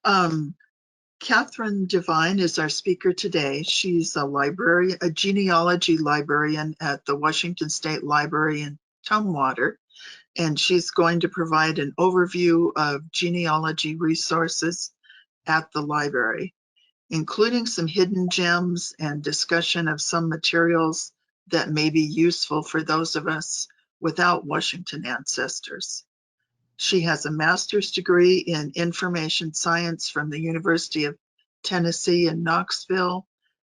Um, Catherine Devine is our speaker today. She's a genealogy librarian at the Washington State Library in Tumwater, and she's going to provide an overview of genealogy resources at the library, including some hidden gems and discussion of some materials that may be useful for those of us without Washington ancestors. She has a master's degree in information science from the University of Tennessee in Knoxville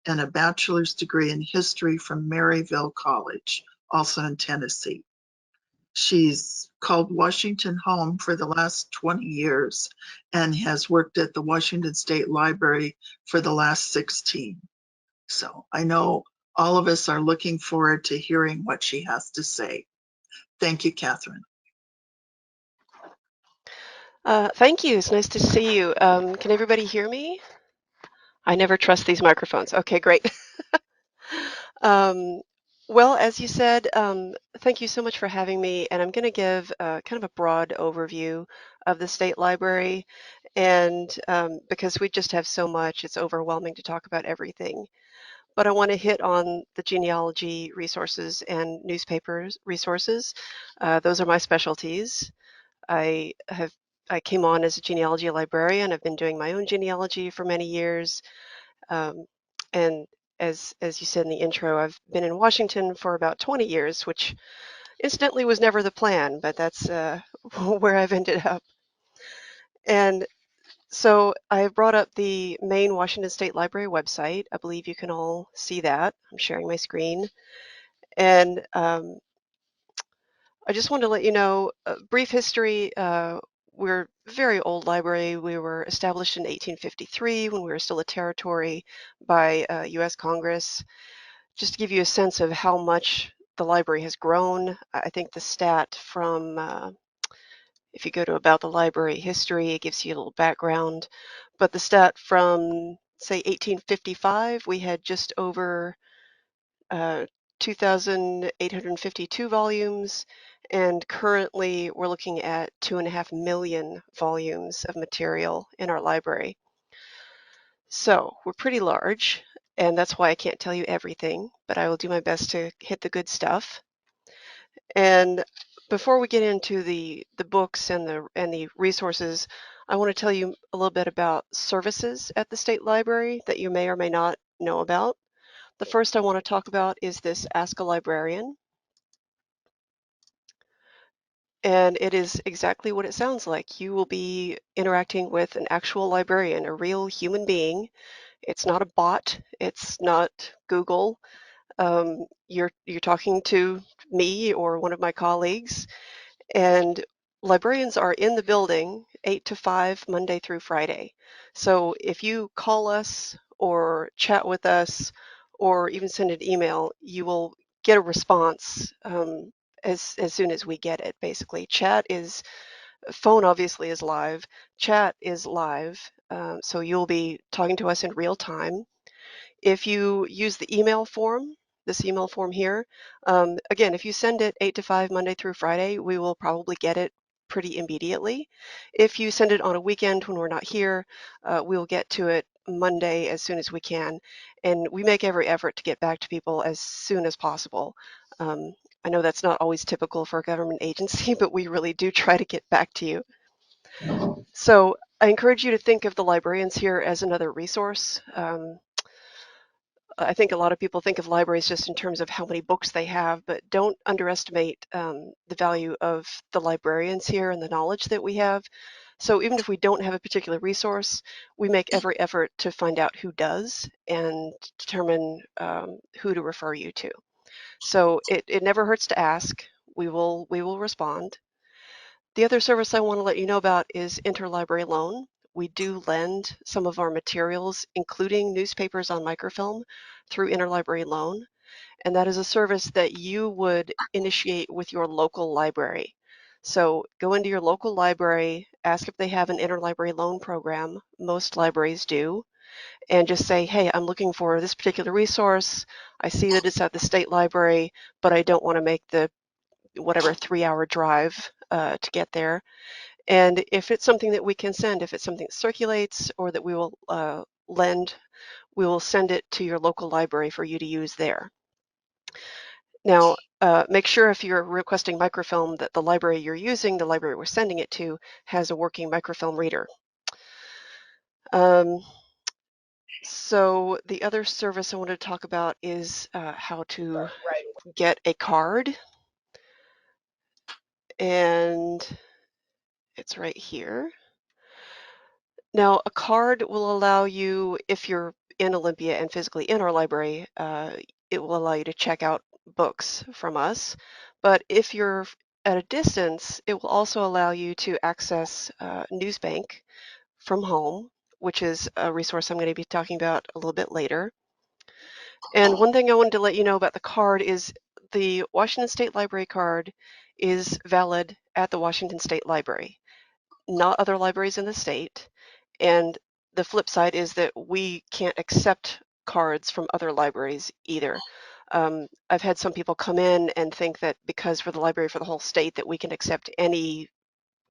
and a bachelor's degree in history from Maryville College, also in Tennessee. She's called Washington home for the last 20 years and has worked at the Washington State Library for the last 16. So I know all of us are looking forward to hearing what she has to say. Thank you, Catherine. Thank you. It's nice to see you. Can everybody hear me? I never trust these microphones. Okay, great. um, well, as you said, thank you so much for having me. And I'm going to give kind of a broad overview of the State Library. And because we just have so much, it's overwhelming to talk about everything. But I want to hit on the genealogy resources and newspapers resources. Those are my specialties. I have I came on as a genealogy librarian. I've been doing my own genealogy for many years. Um, and as you said in the intro, I've been in Washington for about 20 years, which incidentally was never the plan, but that's where I've ended up. And so I brought up the main Washington State Library website. I believe you can all see that. I'm sharing my screen. And I just wanted to let you know a brief history. We're a very old library. We were established in 1853 when we were still a territory by U.S. Congress. Just to give you a sense of how much the library has grown, I think the stat from, if you go to About the Library History, it gives you a little background. But the stat from, say, 1855, we had just over 2,852 volumes, and currently we're looking at 2.5 million volumes of material in our library. So we're pretty large, and that's why I can't tell you everything, but I will do my best to hit the good stuff. And before we get into the books and the resources, I want to tell you a little bit about services at the State Library that you may or may not know about. The first I want to talk about is this Ask a Librarian. And it is exactly what it sounds like. You will be interacting with an actual librarian, a real human being. It's not a bot. It's not Google. You're talking to me or one of my colleagues, and librarians are in the building 8 to 5 Monday through Friday. So if you call us or chat with us or even send an email, you will get a response as soon as we get it. Basically, phone obviously is live, chat is live, so you'll be talking to us in real time. If you use the email form, this email form here, again, if you send it 8 to 5 Monday through Friday, we will probably get it pretty immediately. If you send it on a weekend when we're not here, we'll get to it Monday as soon as we can. And we make every effort to get back to people as soon as possible. I know that's not always typical for a government agency, but we really do try to get back to you. So I encourage you to think of the librarians here as another resource. I think a lot of people think of libraries just in terms of how many books they have, but don't underestimate the value of the librarians here and the knowledge that we have. So even if we don't have a particular resource, we make every effort to find out who does and determine who to refer you to. So it never hurts to ask. We will respond. The other service I want to let you know about is interlibrary loan. We do lend some of our materials, including newspapers on microfilm, through interlibrary loan, and that is a service that you would initiate with your local library. So go into your local library, ask if they have an interlibrary loan program. Most libraries do, and just say, hey, I'm looking for this particular resource. I see that it's at the state library, but I don't want to make the whatever 3-hour drive to get there. And if it's something that we can send, if it's something that circulates or that we will lend, we will send it to your local library for you to use there. Now, make sure if you're requesting microfilm that the library you're using, the library we're sending it to, has a working microfilm reader. So the other service I wanted to talk about is how to get a card. And it's right here. Now, a card will allow you, if you're in Olympia and physically in our library, it will allow you to check out books from us. But if you're at a distance, it will also allow you to access Newsbank from home, which is a resource I'm going to be talking about a little bit later. And one thing I wanted to let you know about the card is the Washington State Library card is valid at the Washington State Library, not other libraries in the state. And the flip side is that we can't accept cards from other libraries either. I've had some people come in and think that because we're the library for the whole state that we can accept any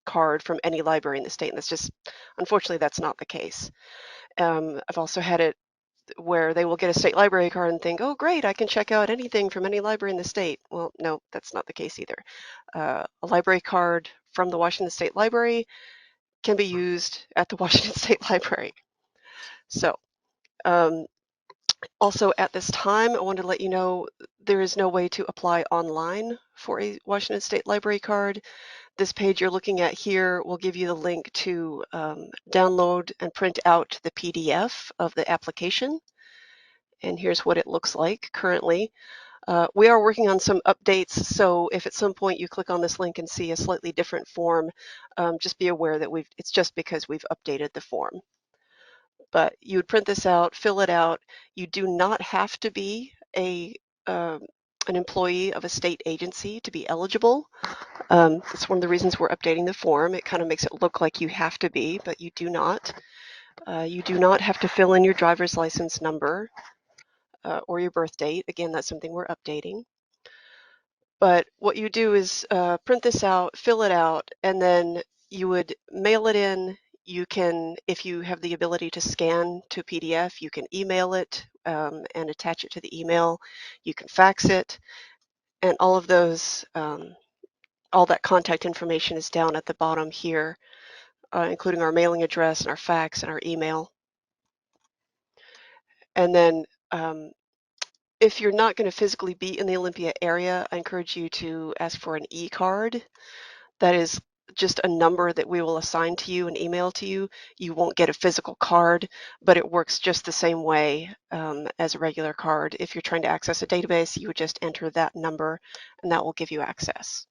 card from any library in the state, and that's just, unfortunately, that's not the case. I've also had it where they will get a state library card and think, oh, great, I can check out anything from any library in the state. Well, no, that's not the case either. A library card from the Washington State Library can be used at the Washington State Library. So also at this time, I want to let you know there is no way to apply online for a Washington State Library card. This page you're looking at here will give you the link to download and print out the PDF of the application. And here's what it looks like currently. We are working on some updates, so if at some point you click on this link and see a slightly different form, just be aware that it's just because we've updated the form. But you would print this out, fill it out. You do not have to be an employee of a state agency to be eligible. That's one of the reasons we're updating the form. It kind of makes it look like you have to be, but you do not. You do not have to fill in your driver's license number or your birth date. Again, that's something we're updating. But what you do is print this out, fill it out, and then you would mail it in. You can, if you have the ability to scan to PDF, you can email it and attach it to the email. You can fax it, and all of those, all that contact information is down at the bottom here, including our mailing address and our fax and our email. And then if you're not going to physically be in the Olympia area, I encourage you to ask for an e-card. That is just a number that we will assign to you and email to you. You won't get a physical card, but it works just the same way as a regular card. If you're trying to access a database, you would just enter that number and that will give you access.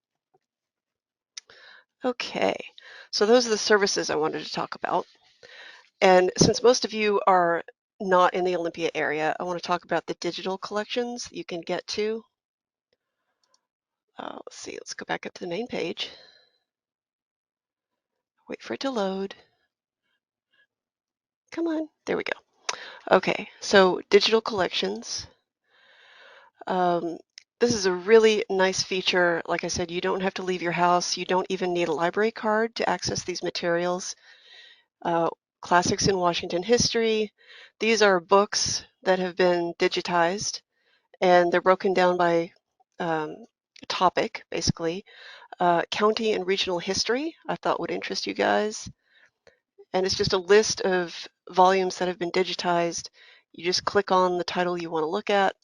Okay, so those are the services I wanted to talk about. And since most of you are not in the Olympia area, I want to talk about the digital collections that you can get to. Let's see, let's go back up to the main page. Wait for it to load. Come on, there we go. Okay, so digital collections. This is a really nice feature. Like I said, you don't have to leave your house. You don't even need a library card to access these materials. Classics in Washington History. These are books that have been digitized, and they're broken down by topic, basically. County and regional history, I thought would interest you guys. And it's just a list of volumes that have been digitized. You just click on the title you want to look at,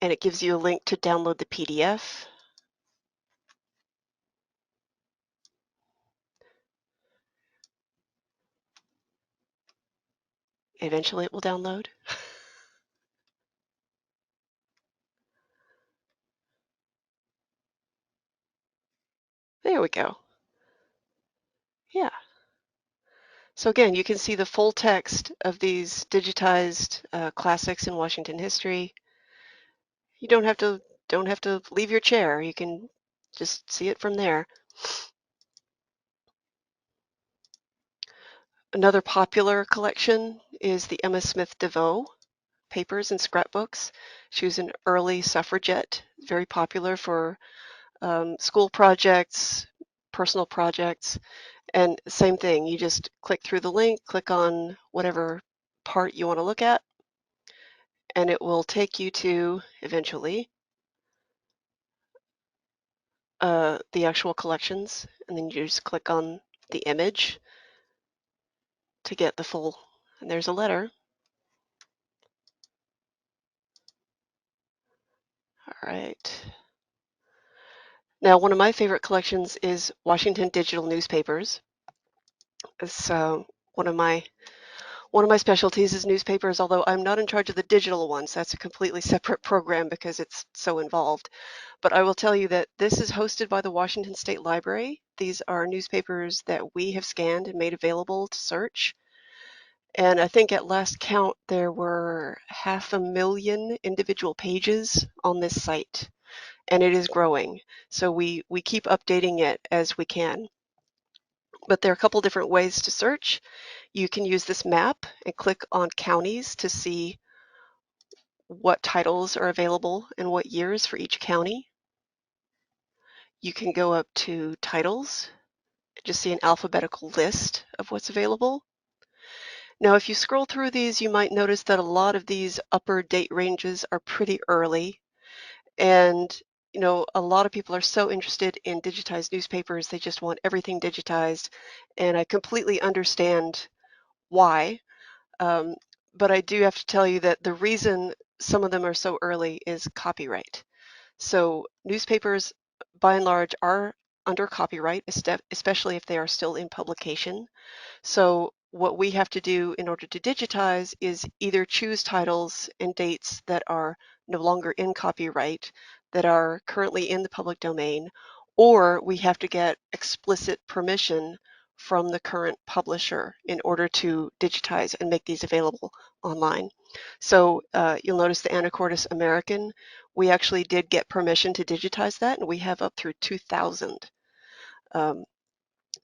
and it gives you a link to download the PDF. Eventually it will download. There we go. Yeah. So again, you can see the full text of these digitized classics in Washington history. You don't have to leave your chair. You can just see it from there. Another popular collection is the Emma Smith DeVoe papers and scrapbooks. She was an early suffragette, very popular for school projects, personal projects. And same thing, you just click through the link, click on whatever part you want to look at, and it will take you to eventually the actual collections. And then you just click on the image to get the full, and there's a letter. All right. Now, one of my favorite collections is Washington Digital Newspapers. It's one of my specialties is newspapers, although I'm not in charge of the digital ones. That's a completely separate program because it's so involved. But I will tell you that this is hosted by the Washington State Library. These are newspapers that we have scanned and made available to search. And I think at last count, there were 500,000 individual pages on this site, and it is growing. So we keep updating it as we can. But there are a couple different ways to search. You can use this map and click on counties to see what titles are available and what years for each county. You can go up to titles, just see an alphabetical list of what's available. Now, if you scroll through these, you might notice that a lot of these upper date ranges are pretty early. And, a lot of people are so interested in digitized newspapers, they just want everything digitized. And I completely understand why. Um, but I do have to tell you that the reason some of them are so early is copyright. So newspapers, by and large, are under copyright, especially if they are still in publication. So what we have to do in order to digitize is either choose titles and dates that are no longer in copyright, that are currently in the public domain, or we have to get explicit permission from the current publisher in order to digitize and make these available online. So you'll notice the Anacortes American, we actually did get permission to digitize that, and we have up through 2,000.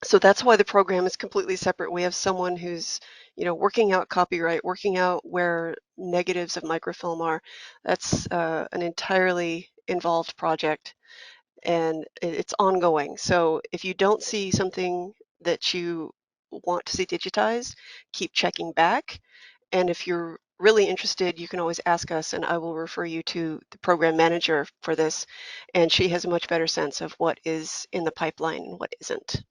So that's why the program is completely separate. We have someone who's, working out copyright, working out where negatives of microfilm are. That's an entirely involved project, and it's ongoing. So if you don't see something that you want to see digitized, keep checking back. And if you're really interested, you can always ask us, and I will refer you to the program manager for this, and she has a much better sense of what is in the pipeline and what isn't.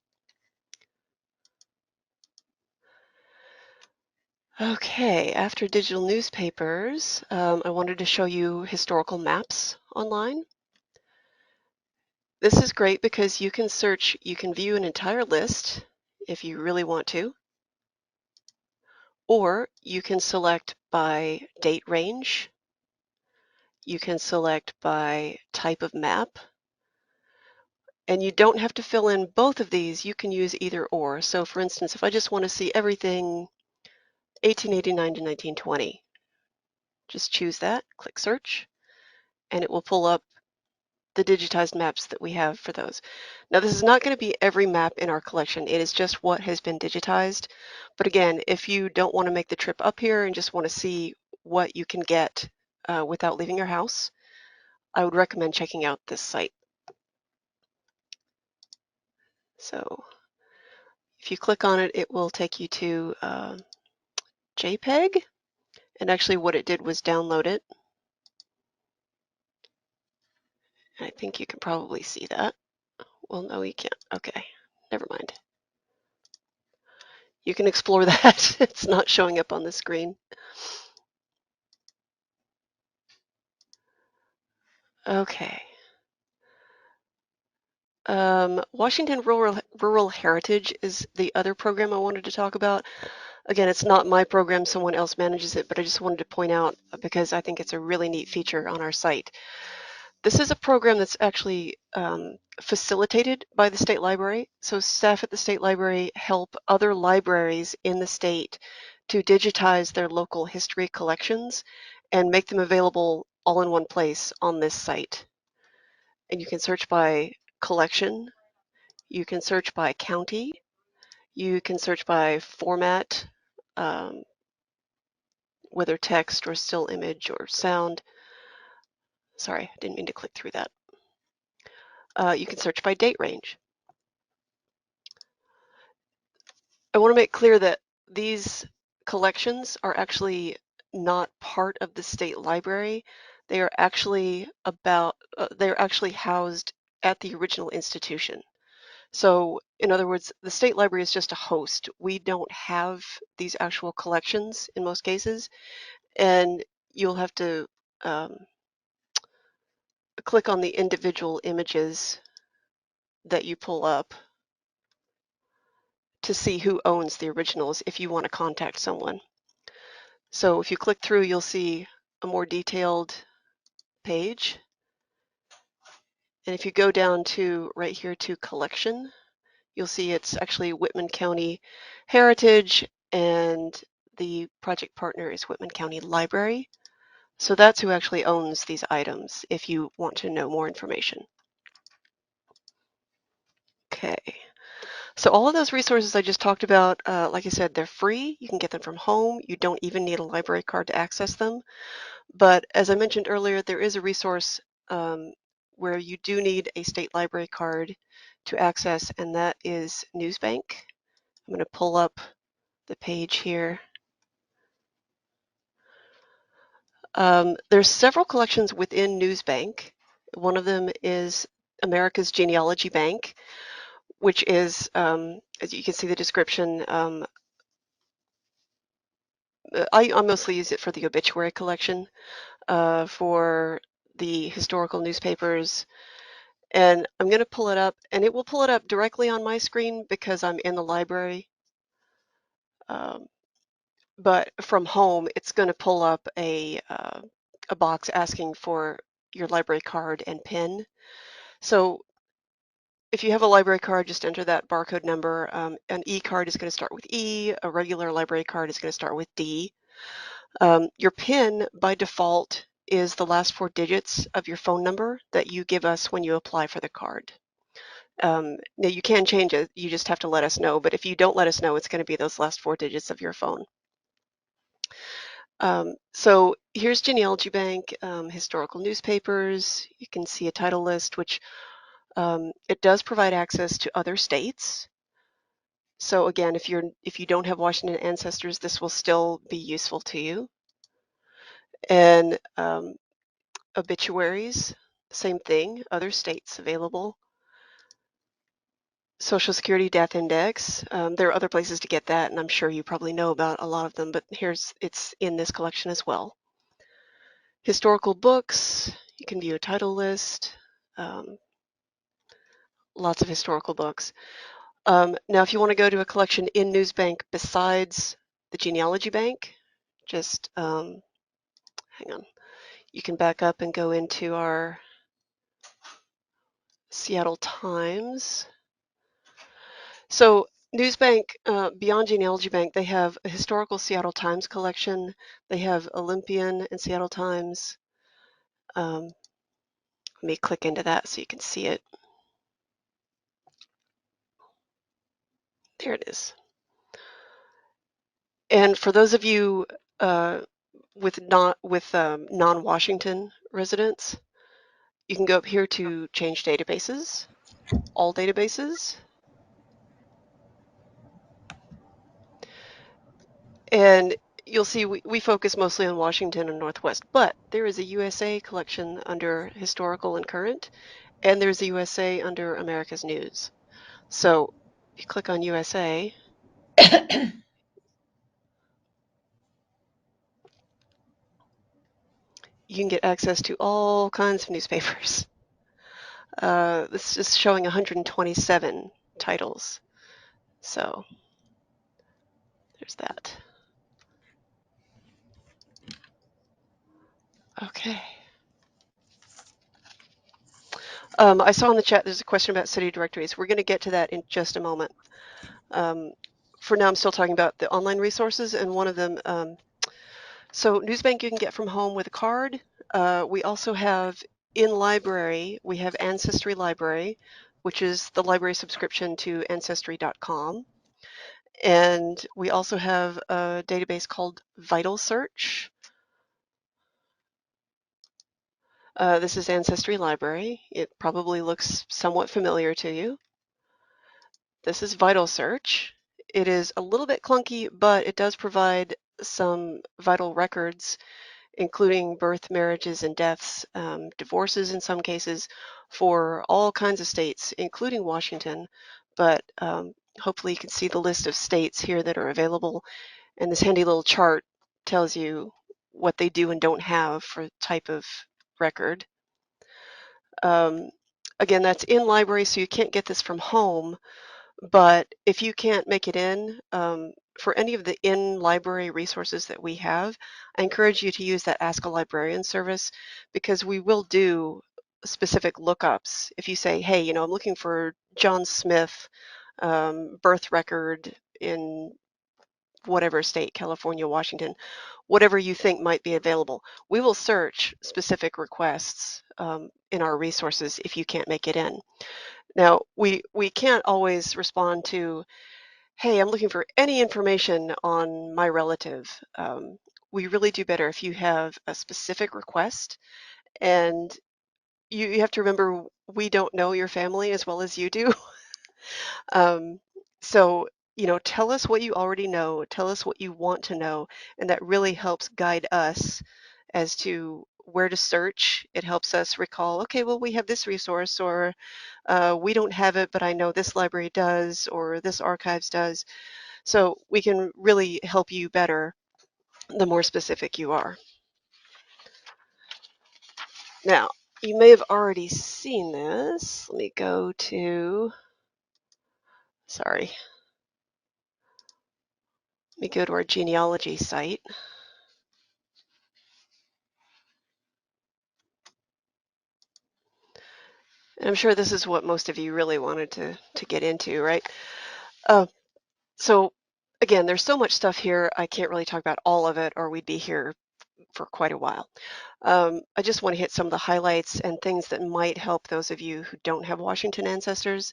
Okay, after digital newspapers, I wanted to show you historical maps online. This is great because you can search, you can view an entire list if you really want to, or you can select by date range, you can select by type of map, and you don't have to fill in both of these, you can use either or. So for instance, if I just want to see everything 1889 to 1920, just choose that, click search, and it will pull up the digitized maps that we have for those. Now, this is not going to be every map in our collection. It is just what has been digitized. But again, if you don't want to make the trip up here and just want to see what you can get without leaving your house, I would recommend checking out this site. So if you click on it, it will take you to JPEG. And actually what it did was download it. I think you can probably see that. Well, no, you can't. Okay, never mind. You can explore that. It's not showing up on the screen. Okay. Washington Rural Heritage is the other program I wanted to talk about. Again, it's not my program, someone else manages it, but I just wanted to point out because I think it's a really neat feature on our site. This is a program that's actually facilitated by the state library. So staff at the state library help other libraries in the state to digitize their local history collections and make them available all in one place on this site. And you can search by collection, you can search by county, you can search by format, um, whether text or still image or sound. Sorry, I didn't mean to click through that. You can search by date range. I want to make clear that these collections are actually not part of the state library. They are actually they're actually housed at the original institution. So in other words, the state library is just a host. We don't have these actual collections in most cases, and you'll have to um, click on the individual images that you pull up to see who owns the originals if you want to contact someone. So if you click through, you'll see a more detailed page. And if you go down to right here to collection, you'll see it's actually Whitman County Heritage, and the project partner is Whitman County Library. So that's who actually owns these items if you want to know more information. Okay, so all of those resources I just talked about, like I said, they're free. You can get them from home. You don't even need a library card to access them. But as I mentioned earlier, there is a resource where you do need a state library card to access, and that is Newsbank. I'm going to pull up the page here. There's several collections within Newsbank. One of them is America's Genealogy Bank, which is, as you can see the description, I mostly use it for the obituary collection, for the historical newspapers. And I'm going to pull it up, and it will pull it up directly on my screen because I'm in the library. But from home, it's going to pull up a box asking for your library card and PIN. So if you have a library card, just enter that barcode number. An e-card is going to start with E. A regular library card is going to start with D. Your PIN, by default, is the last 4 digits of your phone number that you give us when you apply for the card. Now you can change it, you just have to let us know, but if you don't let us know, it's going to be those last 4 digits of your phone. So here's Genealogy Bank, historical newspapers. You can see a title list, which it does provide access to other states. So again, if you don't have Washington ancestors, this will still be useful to you. And obituaries, same thing, other states available. Social Security Death Index. There are other places to get that, and I'm sure you probably know about a lot of them, but it's in this collection as well. Historical books, you can view a title list, lots of historical books. Now, if you want to go to a collection in Newsbank besides the Genealogy Bank, just hang on. You can back up and go into our Seattle Times. So Newsbank, beyond Genealogy Bank, they have a historical Seattle Times collection. They have Olympian and Seattle Times. Let me click into that so you can see it. There it is. And for those of you with non-Washington residents, you can go up here to change databases, all databases. And you'll see we focus mostly on Washington and Northwest, but there is a USA collection under historical and current, and there's a USA under America's News. So if you click on USA, you can get access to all kinds of newspapers. This is showing 127 titles. So there's that. Okay. I saw in the chat there's a question about city directories. We're going to get to that in just a moment. For now, I'm still talking about the online resources, and one of them, so Newsbank you can get from home with a card. We also have in library, we have Ancestry Library, which is the library subscription to Ancestry.com. And we also have a database called Vital Search. This is Ancestry Library. It probably looks somewhat familiar to you. This is Vital Search. It is a little bit clunky, but it does provide some vital records, including birth, marriages, and deaths, divorces in some cases, for all kinds of states, including Washington. But hopefully you can see the list of states here that are available, and this handy little chart tells you what they do and don't have for type of record. Um, Again, that's in library, so you can't get this from home, but if you can't make it in, for any of the in-library resources that we have, I encourage you to use that Ask a Librarian service, because we will do specific lookups. If you say, hey, I'm looking for John Smith birth record in whatever state, California, Washington, whatever you think might be available, we will search specific requests in our resources if you can't make it in. Now, we can't always respond to, hey, I'm looking for any information on my relative. We really do better if you have a specific request, and you have to remember we don't know your family as well as you do. Um, so, tell us what you already know, tell us what you want to know, and that really helps guide us as to where to search. It helps us recall, okay, well, we have this resource, or we don't have it, but I know this library does, or this archives does. So we can really help you better the more specific you are. Now, you may have already seen this. Let me go to, sorry, let me go to our genealogy site. And I'm sure this is what most of you really wanted to get into, right? Uh, so again, there's so much stuff here, I can't really talk about all of it, or we'd be here for quite a while. I just want to hit some of the highlights and things that might help those of you who don't have Washington ancestors.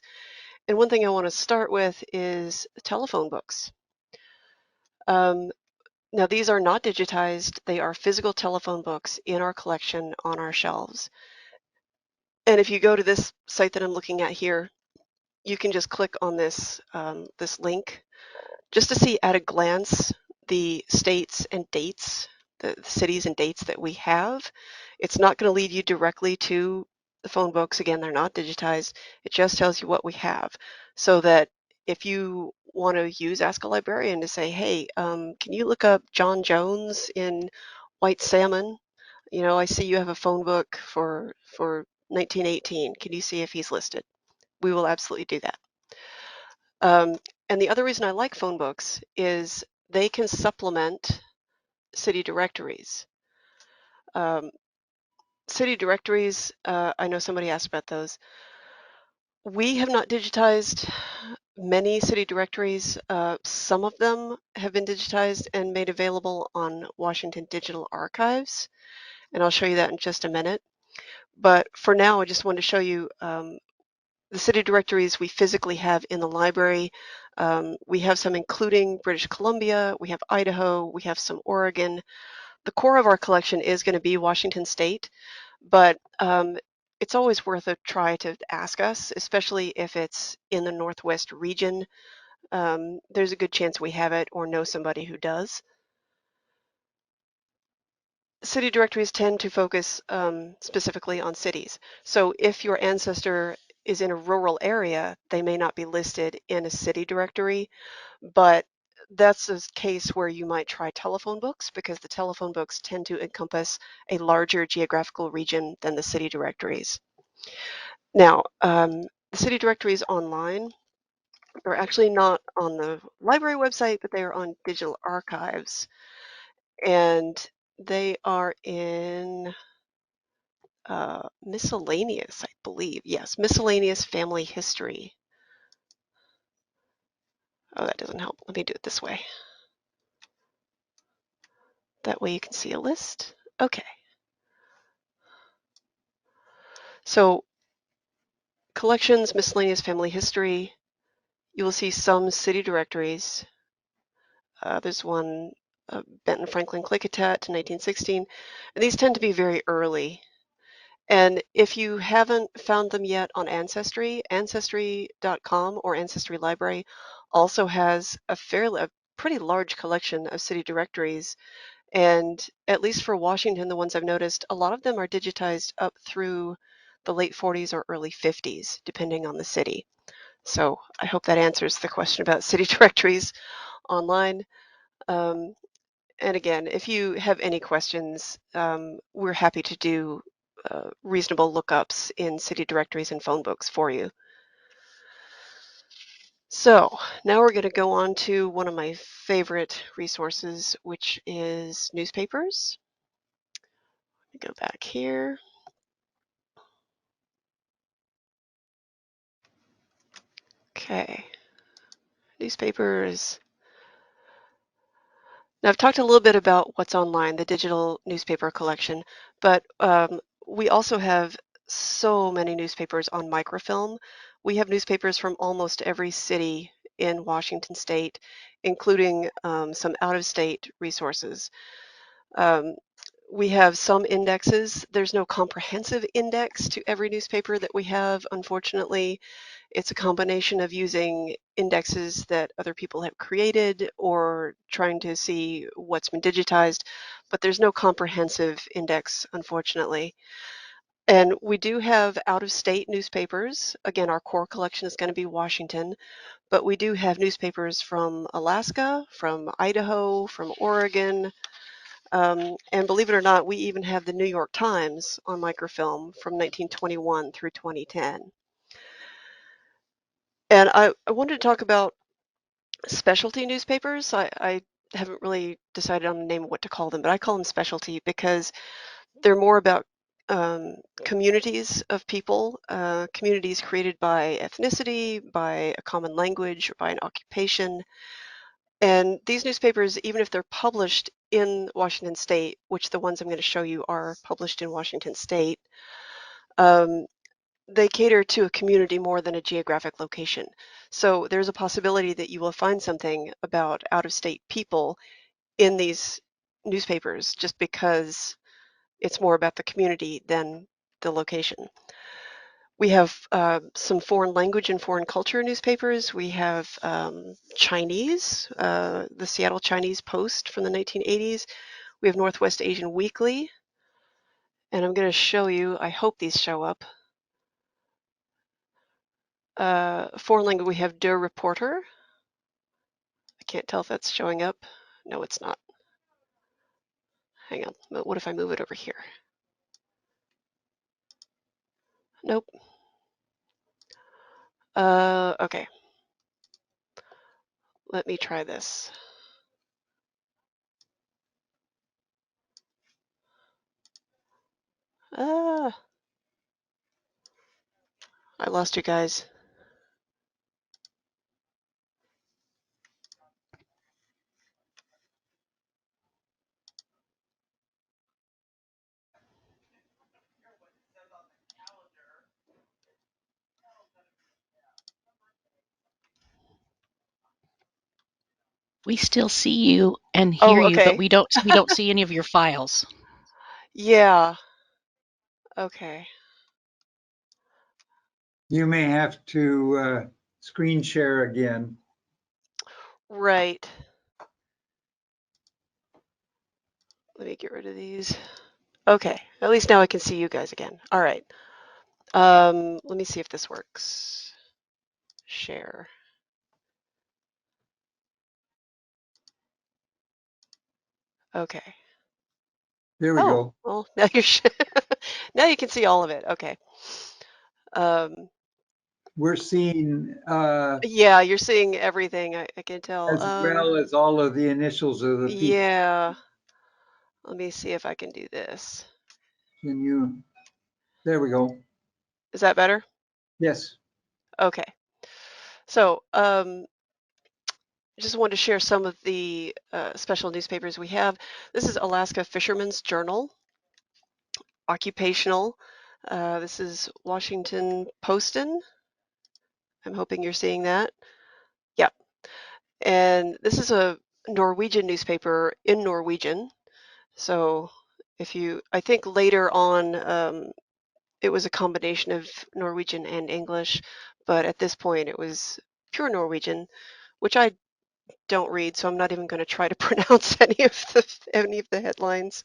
And one thing I want to start with is telephone books. Now, these are not digitized. They are physical telephone books in our collection on our shelves. And if you go to this site that I'm looking at here, you can just click on this link just to see at a glance the states and dates, the cities and dates that we have. It's not going to lead you directly to the phone books. Again, they're not digitized. It just tells you what we have, so that if you want to use Ask a Librarian to say, hey, can you look up John Jones in White Salmon? I see you have a phone book for 1918. Can you see if he's listed? We will absolutely do that. And the other reason I like phone books is they can supplement city directories. Um, City directories, I know somebody asked about those. We have not digitized many city directories. Some of them have been digitized and made available on Washington Digital Archives, and I'll show you that in just a minute. But for now, I just wanted to show you the city directories we physically have in the library. We have some including British Columbia, we have Idaho, we have some Oregon. The core of our collection is going to be Washington State, but it's always worth a try to ask us, especially if it's in the Northwest region. There's a good chance we have it or know somebody who does. City directories tend to focus specifically on cities. So if your ancestor is in a rural area, they may not be listed in a city directory, but that's a case where you might try telephone books, because the telephone books tend to encompass a larger geographical region than the city directories. Now, the city directories online are actually not on the library website, but they are on digital archives, and they are in miscellaneous, I believe. Yes, miscellaneous family history. Oh, that doesn't help. Let me do it this way. That way you can see a list. Okay. So collections, miscellaneous family history, you will see some city directories. There's one, Benton Franklin Klickitat to 1916, and these tend to be very early. And if you haven't found them yet on Ancestry, Ancestry.com or Ancestry Library also has a pretty large collection of city directories. And at least for Washington, the ones I've noticed, a lot of them are digitized up through the late 40s or early 50s, depending on the city. So I hope that answers the question about city directories online. Um, and again, if you have any questions, we're happy to do reasonable lookups in city directories and phone books for you. So now we're going to go on to one of my favorite resources, which is newspapers. Let me go back here. Okay, newspapers. Now, I've talked a little bit about what's online, the digital newspaper collection, but we also have so many newspapers on microfilm. We have newspapers from almost every city in Washington state, including some out-of-state resources. Um, we have some indexes. There's no comprehensive index to every newspaper that we have, unfortunately. It's a combination of using indexes that other people have created or trying to see what's been digitized, but there's no comprehensive index, unfortunately. And we do have out-of-state newspapers. Again, our core collection is going to be Washington, but we do have newspapers from Alaska, from Idaho, from Oregon, and believe it or not, we even have the New York Times on microfilm from 1921 through 2010. And I wanted to talk about specialty newspapers. I haven't really decided on the name of what to call them, but I call them specialty because they're more about communities of people, communities created by ethnicity, by a common language, or by an occupation. And these newspapers, even if they're published in Washington State, which the ones I'm going to show you are published in Washington State, um, they cater to a community more than a geographic location. So there's a possibility that you will find something about out-of-state people in these newspapers just because it's more about the community than the location. We have some foreign language and foreign culture newspapers. We have Chinese, the Seattle Chinese Post from the 1980s. We have Northwest Asian Weekly. And I'm going to show you, I hope these show up. Foreign language, we have Der Reporter. I can't tell if that's showing up. No, it's not. Hang on. What if I move it over here? Nope. Okay. Let me try this. I lost you guys. We still see you and hear Oh, you, but okay. we don't see any of your files. Yeah. Okay. You may have to screen share again. Right. Let me get rid of these. Okay. At least now I can see you guys again. All right. Let me see if this works. Share. Okay. There we Oh, go. well, now now you can see all of it. Okay. Um, We're seeing yeah, you're seeing everything. I can tell. as well as all of the initials of the people. Yeah. Let me see if I can do this. Can you? There we go. Is that better? Yes. Okay. So, just wanted to share some of the special newspapers we have. This is Alaska Fisherman's Journal, occupational. This is Washington Postin. I'm hoping you're seeing that. Yep. And this is a Norwegian newspaper in Norwegian. So if you, I think later on, it was a combination of Norwegian and English, but at this point it was pure Norwegian, which I don't read, so I'm not even going to try to pronounce any of the headlines.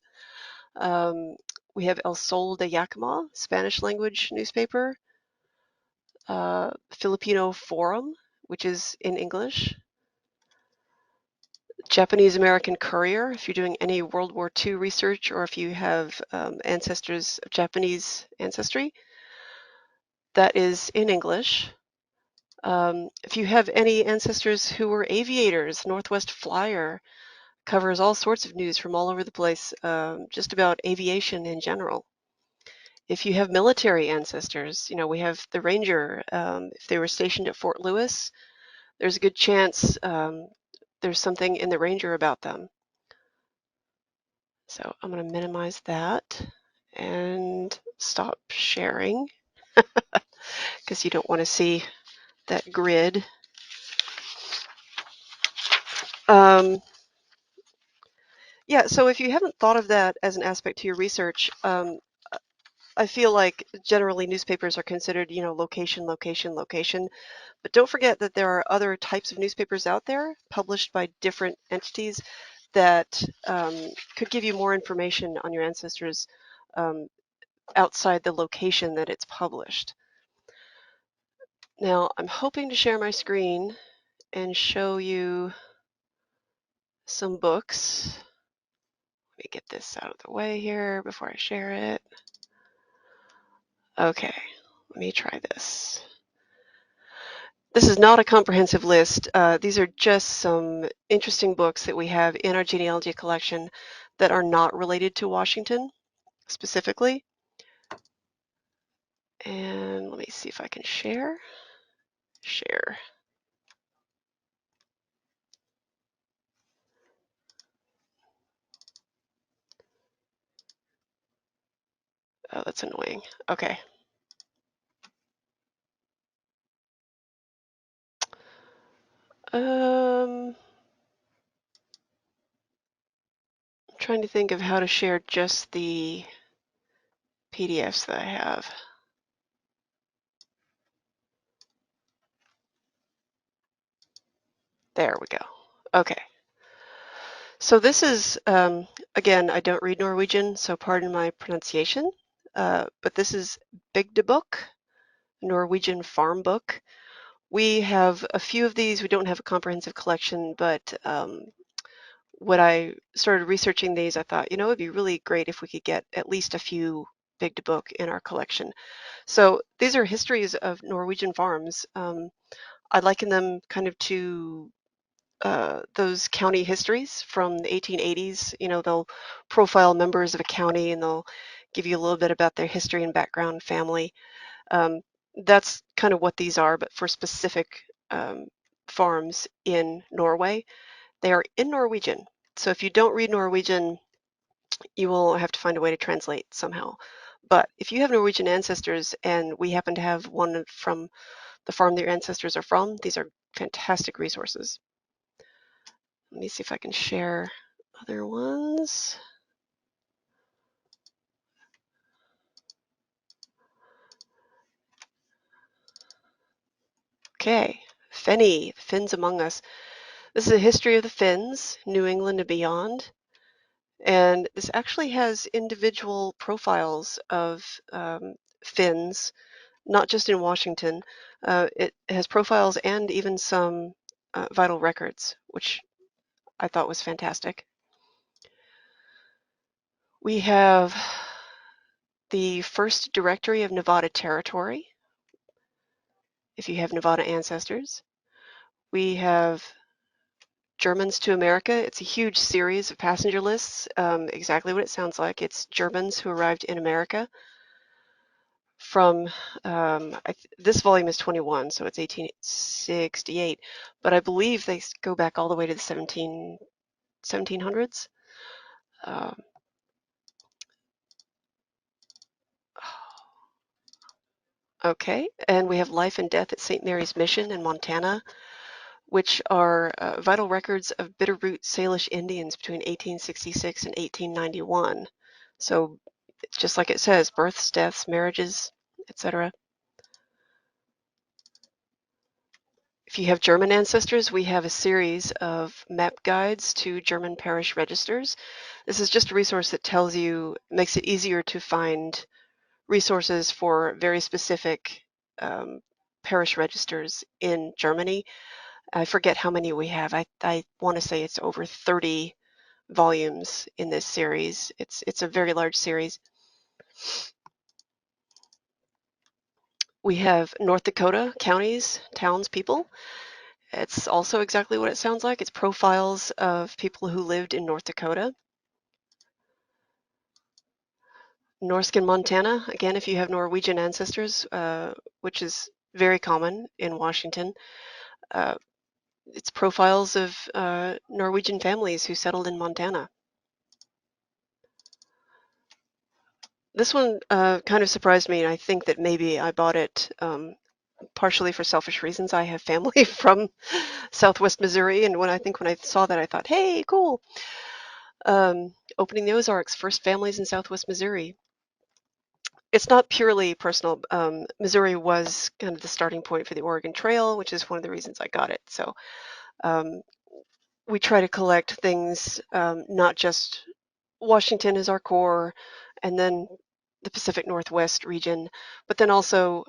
We have El Sol de Yakima, Spanish language newspaper, Filipino Forum, which is in English, Japanese American Courier, if you're doing any World War II research or if you have ancestors of Japanese ancestry, that is in English. If you have any ancestors who were aviators, Northwest Flyer covers all sorts of news from all over the place, just about aviation in general. If you have military ancestors, you know, we have the Ranger. If they were stationed at Fort Lewis, there's a good chance there's something in the Ranger about them. So I'm going to minimize that and stop sharing because you don't want to see that grid. Yeah, so if you haven't thought of that as an aspect to your research, I feel like generally newspapers are considered, you know, location, location, location. But don't forget that there are other types of newspapers out there published by different entities that could give you more information on your ancestors outside the location that it's published. Now, I'm hoping to share my screen and show you some books. Let me get this out of the way here before I share it. Okay, let me try this. This is not a comprehensive list. These are just some interesting books that we have in our genealogy collection that are not related to Washington specifically. And let me see if I can share. Share. Oh, that's annoying. Okay. I'm trying to think of how to share just the PDFs that I have. There we go. Okay. So this is, again, I don't read Norwegian, so pardon my pronunciation, but this is Bygdebok, Norwegian farm book. We have a few of these. We don't have a comprehensive collection, but when I started researching these, I thought, you know, it'd be really great if we could get at least a few Bygdebok in our collection. So these are histories of Norwegian farms. I liken them kind of to those county histories from the 1880s. You know, they'll profile members of a county and they'll give you a little bit about their history and background, family. That's kind of what these are, but for specific farms in Norway. They are in Norwegian. So if you don't read Norwegian, you will have to find a way to translate somehow. But if you have Norwegian ancestors and we happen to have one from the farm that your ancestors are from, these are fantastic resources. Let me see if I can share other ones. Okay, Fenny, Finns Among Us. This is a history of the Finns, New England and beyond. And this actually has individual profiles of Finns, not just in Washington. It has profiles and even some vital records, which I thought was fantastic. We have the first directory of Nevada Territory, if you have Nevada ancestors. We have Germans to America. It's a huge series of passenger lists, exactly what it sounds like. It's Germans who arrived in America from, this volume is 21, so it's 1868, but I believe they go back all the way to the 1700s. Okay, and we have Life and Death at St. Mary's Mission in Montana, which are vital records of Bitterroot Salish Indians between 1866 and 1891. So just like it says, births, deaths, marriages, etc. If you have German ancestors, we have a series of map guides to German parish registers. This is just a resource that tells you, makes it easier to find resources for very specific parish registers in Germany. I forget how many we have. I want to say it's over 30 volumes in this series. It's a very large series. We have North Dakota counties, towns, people. It's also exactly what it sounds like. It's profiles of people who lived in North Dakota. Norskin, Montana, again, if you have Norwegian ancestors, which is very common in Washington. It's profiles of Norwegian families who settled in Montana. This one kind of surprised me, and I think that maybe I bought it partially for selfish reasons. I have family from Southwest Missouri, and when I saw that, I thought, hey, cool. Opening the Ozarks, First Families in Southwest Missouri. It's not purely personal. Missouri was kind of the starting point for the Oregon Trail, which is one of the reasons I got it. So we try to collect things, not just Washington is our core, and then the Pacific Northwest region, but then also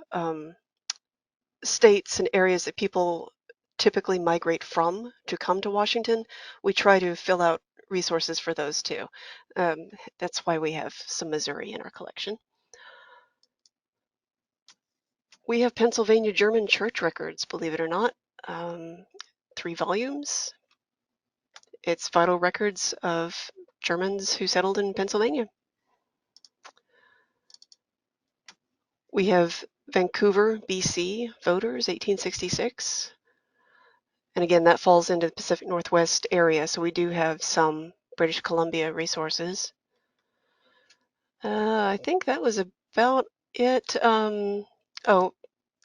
states and areas that people typically migrate from to come to Washington. We try to fill out resources for those too. That's why we have some Missouri in our collection. We have Pennsylvania German church records, believe it or not. 3 volumes. It's vital records of Germans who settled in Pennsylvania. We have Vancouver, BC voters, 1866. And again, that falls into the Pacific Northwest area, so we do have some British Columbia resources. I think that was about it. Oh,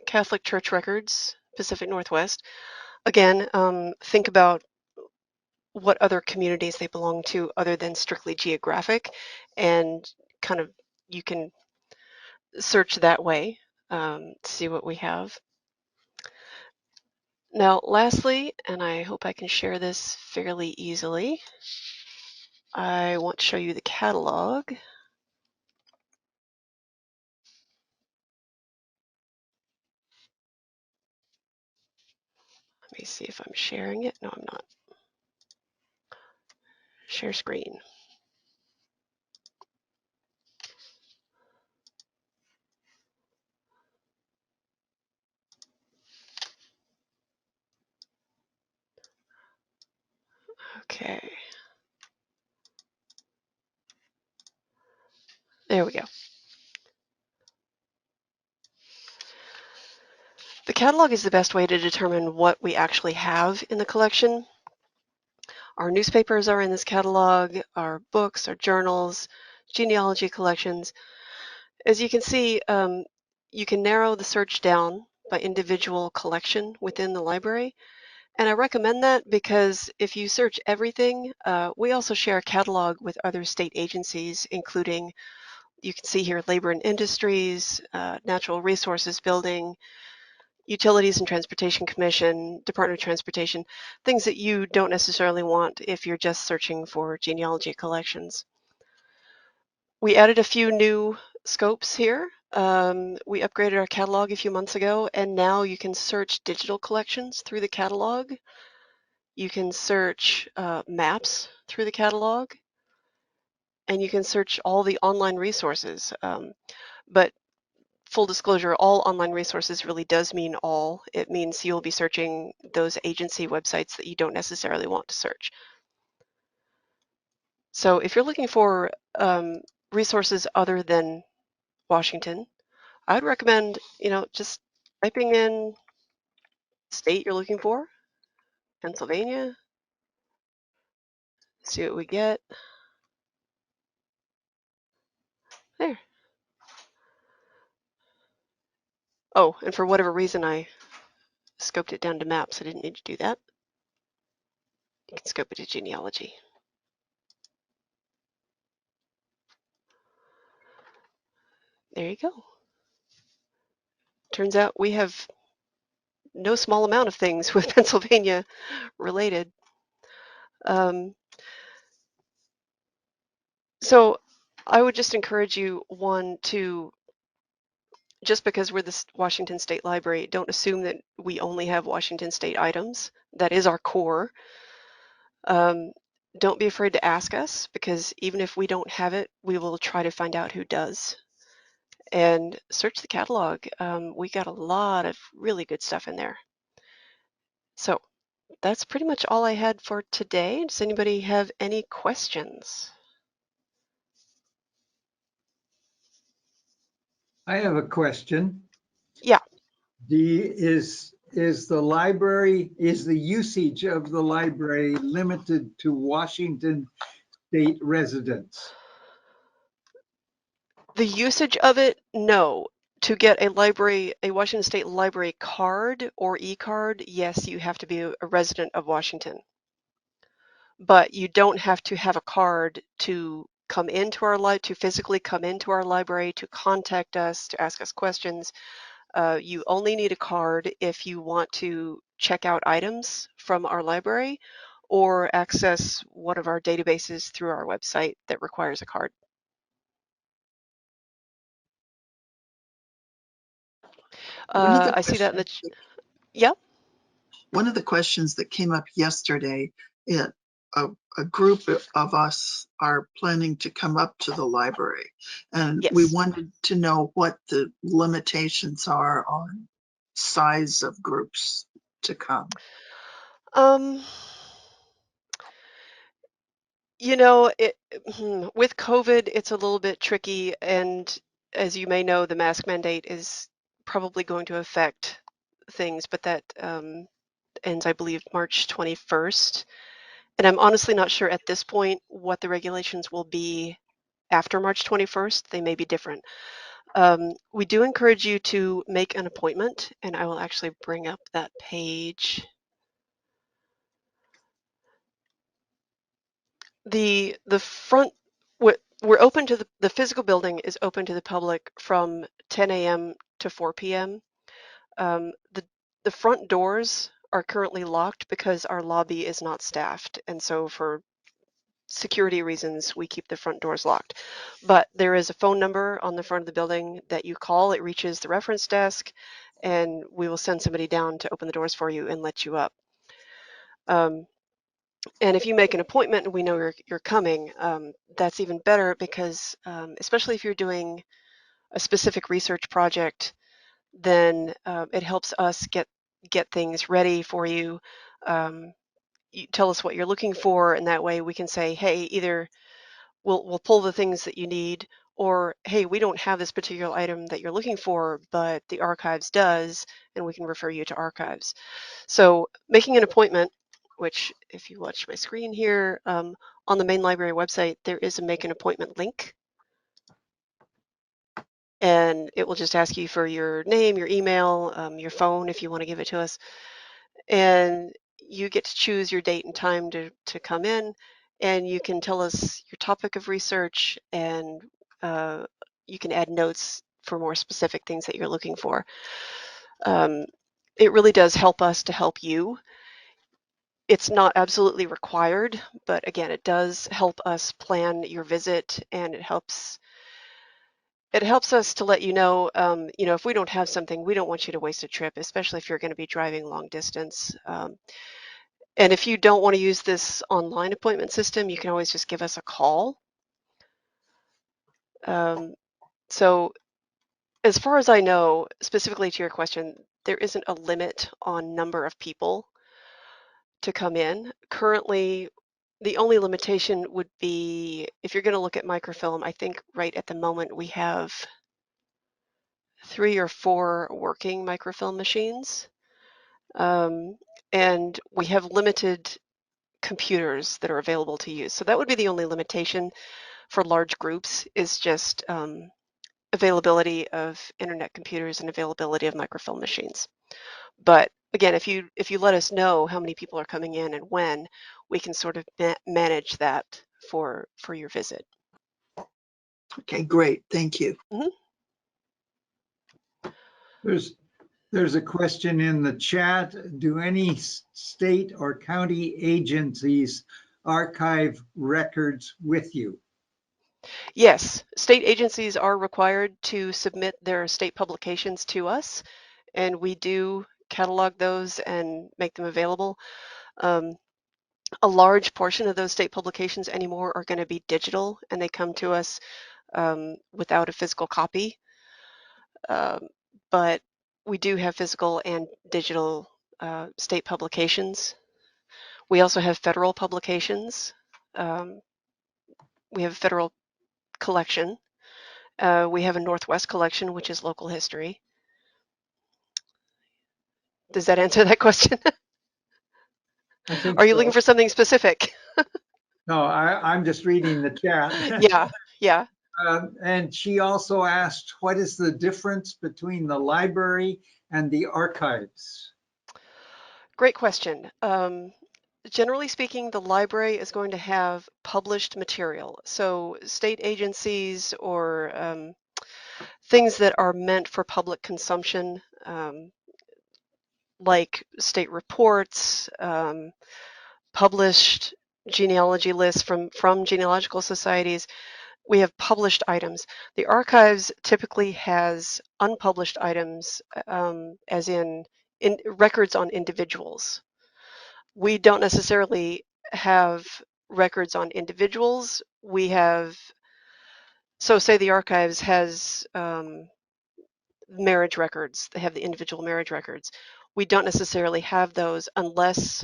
Catholic Church records, Pacific Northwest. Again, think about what other communities they belong to other than strictly geographic, and kind of you can search that way, see what we have. Now, lastly, and I hope I can share this fairly easily, I want to show you the catalog. Let me see if I'm sharing it. No, I'm not. Share screen. Okay. There we go. The catalog is the best way to determine what we actually have in the collection. Our newspapers are in this catalog, our books, our journals, genealogy collections. As you can see, you can narrow the search down by individual collection within the library. And I recommend that because if you search everything, we also share a catalog with other state agencies, including, you can see here, Labor and Industries, Natural Resources Building, Utilities and Transportation Commission, Department of Transportation, things that you don't necessarily want if you're just searching for genealogy collections. We added a few new scopes here. We upgraded our catalog a few months ago, and now you can search digital collections through the catalog. You can search maps through the catalog, and you can search all the online resources. But full disclosure, all online resources really does mean all. It means you'll be searching those agency websites that you don't necessarily want to search. So if you're looking for resources other than Washington, I'd recommend, just typing in state you're looking for, Pennsylvania, see what we get. There. Oh, and for whatever reason, I scoped it down to maps. I didn't need to do that. You can scope it to genealogy. There you go. Turns out we have no small amount of things with Pennsylvania related. So I would just encourage you, one, to just because we're the Washington State Library, don't assume that we only have Washington State items. That is our core. Don't be afraid to ask us, because even if we don't have it, we will try to find out who does. And search the catalog. We got a lot of really good stuff in there. So that's pretty much all I had for today. Does anybody have any questions? I have a question. Yeah. Is the usage of the library limited to Washington State residents? The usage of it, no. To get a Washington State Library card or e-card, yes, you have to be a resident of Washington. But you don't have to have a card to come into to physically come into our library, to contact us, to ask us questions. You only need a card if you want to check out items from our library or access one of our databases through our website that requires a card. I see that in the, yeah. One of the questions that came up yesterday, a group of us are planning to come up to the library, and we Yes. wanted to know what the limitations are on size of groups to come. You know, with COVID, it's a little bit tricky, and as you may know, the mask mandate is probably going to affect things, but that ends, I believe, March 21st. And I'm honestly not sure at this point what the regulations will be after March 21st. They may be different. We do encourage you to make an appointment, and I will actually bring up that page. The front, we're open to the physical building is open to the public from 10 a.m. to 4 p.m. The front doors are currently locked because our lobby is not staffed, and so for security reasons, we keep the front doors locked. But there is a phone number on the front of the building that you call. It reaches the reference desk, and we will send somebody down to open the doors for you and let you up. And if you make an appointment and we know you're coming, that's even better, because especially if you're doing a specific research project, then it helps us get things ready for you. You tell us what you're looking for, and that way we can say, hey, either we'll pull the things that you need, or hey, we don't have this particular item that you're looking for, but the archives does, and we can refer you to archives. So making an appointment, which if you watch my screen here, on the main library website, there is a make an appointment link. And it will just ask you for your name, your email, your phone if you want to give it to us. And you get to choose your date and time to come in, and you can tell us your topic of research, and you can add notes for more specific things that you're looking for. It really does help us to help you. It's not absolutely required, but again, it does help us plan your visit, and it helps us to let you know, if we don't have something, we don't want you to waste a trip, especially if you're going to be driving long distance. And if you don't want to use this online appointment system, you can always just give us a call. So as far as I know, specifically to your question, there isn't a limit on number of people to come in. Currently, the only limitation would be if you're going to look at microfilm, I think right at the moment we have 3 or 4 working microfilm machines. And we have limited computers that are available to use. So that would be the only limitation for large groups, is just availability of internet computers and availability of microfilm machines. But again, if you let us know how many people are coming in and when, we can sort of manage that for your visit. Okay, great. Thank you. Mm-hmm. There's a question in the chat. Do any state or county agencies archive records with you? Yes, state agencies are required to submit their state publications to us, and we do catalog those and make them available. A large portion of those state publications anymore are going to be digital, and they come to us without a physical copy. But we do have physical and digital state publications. We also have federal publications. We have a federal collection. We have a Northwest collection, which is local history. Does that answer that question? I think Are you looking so. for something specific? No, I'm just reading the chat. Yeah, yeah. And she also asked, what is the difference between the library and the archives? Great question. Generally speaking, the library is going to have published material. So state agencies or things that are meant for public consumption, like state reports, published genealogy lists from genealogical societies. We have published items. The archives typically has unpublished items, as in records on individuals. We don't necessarily have records on individuals. We have, so say the archives has marriage records. They have the individual marriage records. We don't necessarily have those unless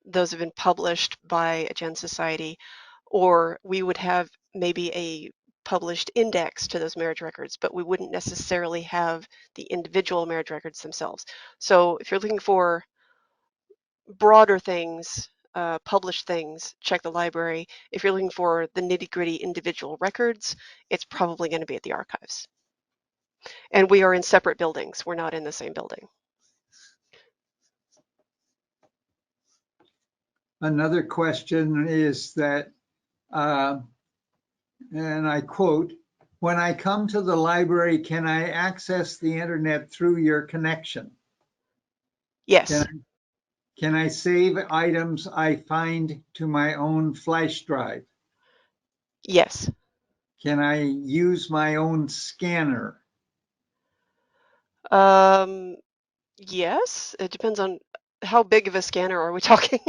those have been published by a Gen Society, or we would have maybe a published index to those marriage records, but we wouldn't necessarily have the individual marriage records themselves. So if you're looking for broader things, published things, check the library. If you're looking for the nitty-gritty individual records, it's probably going to be at the archives. And we are in separate buildings. We're not in the same building. Another question is that, and I quote, when I come to the library, can I access the internet through your connection? Yes. Can I save items I find to my own flash drive? Yes. Can I use my own scanner? Yes. It depends on how big of a scanner are we talking?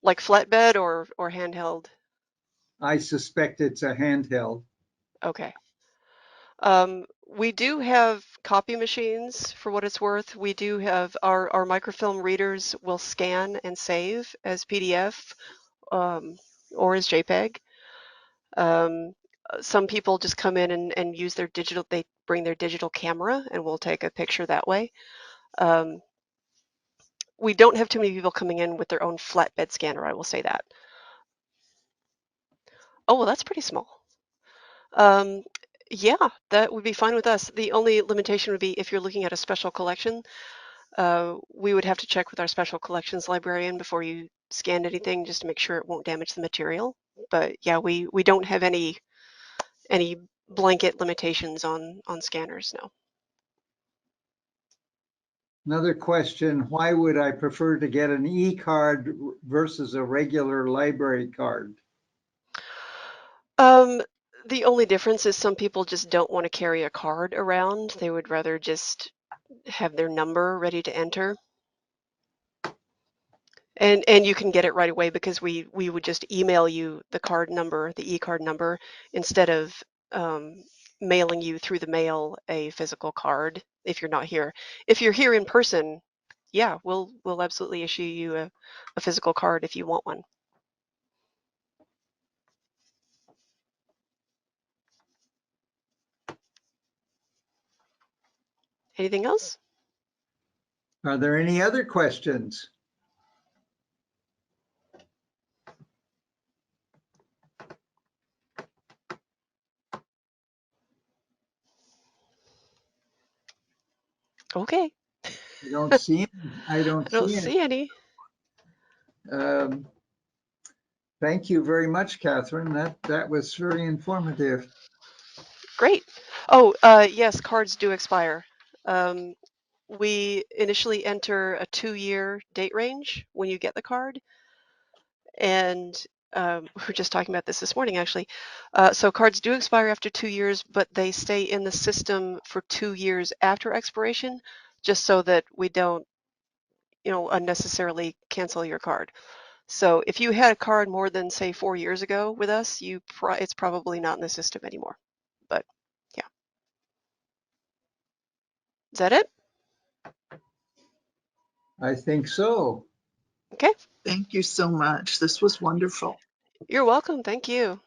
Like flatbed or handheld? I suspect it's a handheld. Okay. We do have copy machines for what it's worth. We do have our microfilm readers will scan and save as PDF or as JPEG. Some people just come in and use their digital, they bring their digital camera and we'll take a picture that way. We don't have too many people coming in with their own flatbed scanner, I will say that. Oh, well, that's pretty small. Yeah, that would be fine with us. The only limitation would be if you're looking at a special collection, we would have to check with our special collections librarian before you scan anything just to make sure it won't damage the material. But yeah, we don't have any blanket limitations on scanners, no. Another question, why would I prefer to get an e-card versus a regular library card? The only difference is some people just don't want to carry a card around. They would rather just have their number ready to enter. And you can get it right away because we would just email you the card number, the e-card number, instead of mailing you through the mail a physical card if you're not here. If you're here in person, yeah, we'll absolutely issue you a physical card if you want one. Anything else? Are there any other questions? Okay. I don't see any. I don't I don't see any. see any. Thank you very much, Catherine. That was very informative. Great. Oh, yes, cards do expire. We initially enter a 2-year date range when you get the card. And we were just talking about this morning, actually. So cards do expire after 2 years, but they stay in the system for 2 years after expiration, just so that we don't, unnecessarily cancel your card. So if you had a card more than, say, 4 years ago with us, it's probably not in the system anymore. But yeah. Is that it? I think so. Okay. Thank you so much. This was wonderful. You're welcome. Thank you.